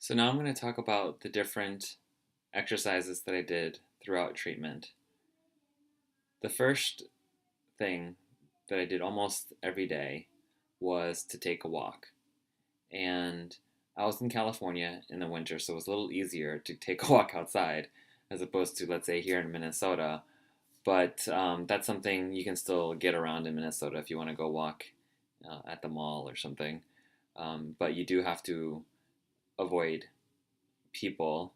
So now I'm going to talk about the different exercises that I did throughout treatment. The first thing that I did almost every day was to take a walk. And I was in California in the winter, so it was a little easier to take a walk outside as opposed to, let's say, here in Minnesota. But that's something you can still get around in Minnesota if you want to go walk at the mall or something. But you do have to avoid people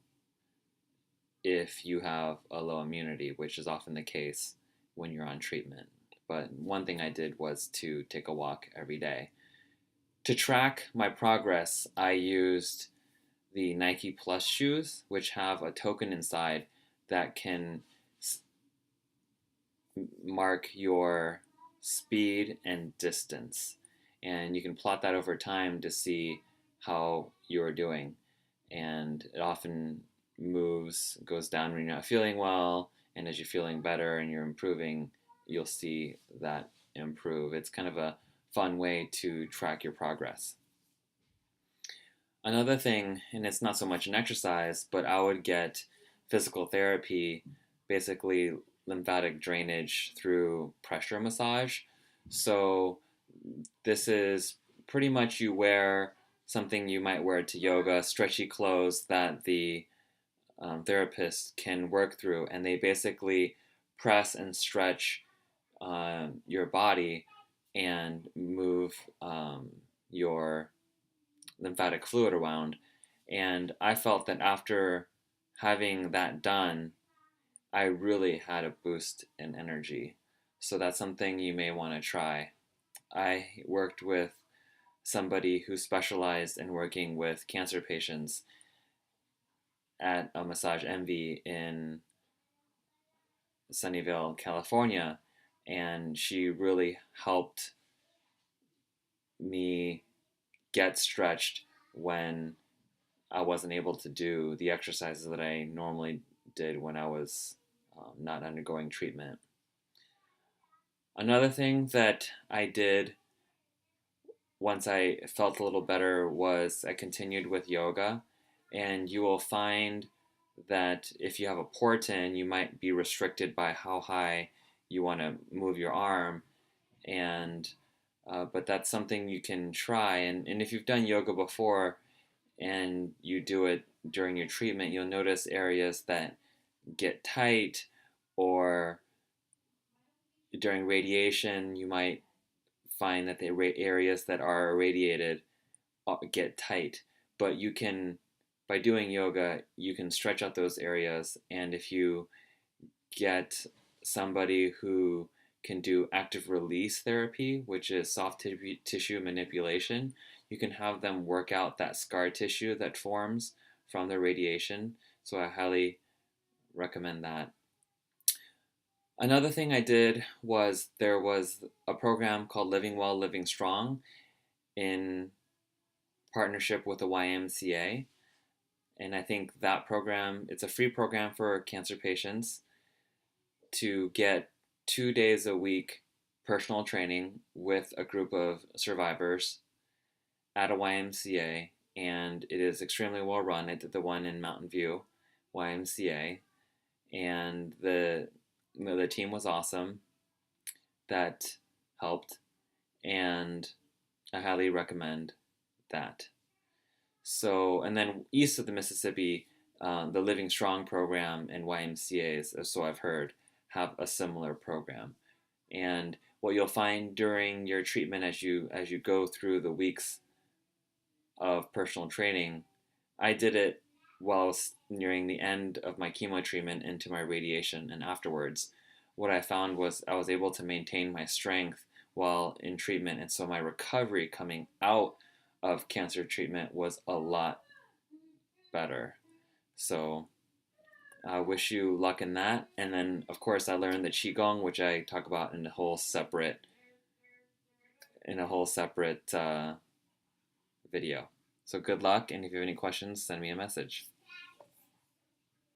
if you have a low immunity, which is often the case when you're on treatment. But one thing I did was to take a walk every day. To track my progress, I used the Nike Plus shoes, which have a token inside that can mark your speed and distance. And you can plot that over time to see how you're doing. And it often goes down when you're not feeling well, and as you're feeling better and you're improving, you'll see that improve. It's kind of a fun way to track your progress. Another thing, and it's not so much an exercise, but I would get physical therapy, basically lymphatic drainage through pressure massage. So this is pretty much you wear something you might wear to yoga, stretchy clothes that the therapist can work through, and they basically press and stretch your body and move your lymphatic fluid around. And I felt that after having that done, I really had a boost in energy. So that's something you may want to try. I worked with somebody who specialized in working with cancer patients at a Massage Envy in Sunnyvale, California, and she really helped me get stretched when I wasn't able to do the exercises that I normally did when I was not undergoing treatment. Another thing that I did once I felt a little better was I continued with yoga, and you will find that if you have a portin, you might be restricted by how high you want to move your arm, and but that's something you can try. And if you've done yoga before and you do it during your treatment, you'll notice areas that get tight, or during radiation, you might find that the areas that are irradiated get tight. But you can, by doing yoga, you can stretch out those areas. And if you get somebody who can do active release therapy, which is soft tissue manipulation, you can have them work out that scar tissue that forms from the radiation. So I highly recommend that. Another thing I did was there was a program called Living Well, Living Strong in partnership with the YMCA. And I think that program, it's a free program for cancer patients to get 2 days a week personal training with a group of survivors at a YMCA. And it is extremely well run. I did the one in Mountain View YMCA, and the team was awesome that helped, and I highly recommend that. So, and then east of the Mississippi, the Living Strong program and YMCA's, so I've heard, have a similar program. And what you'll find during your treatment as you go through the weeks of personal training, I did it while I was nearing the end of my chemo treatment into my radiation and afterwards. What I found was I was able to maintain my strength while in treatment, and so my recovery coming out of cancer treatment was a lot better. So I wish you luck in that. And then, of course, I learned the Qigong, which I talk about in a whole separate video. So good luck, and if you have any questions, send me a message.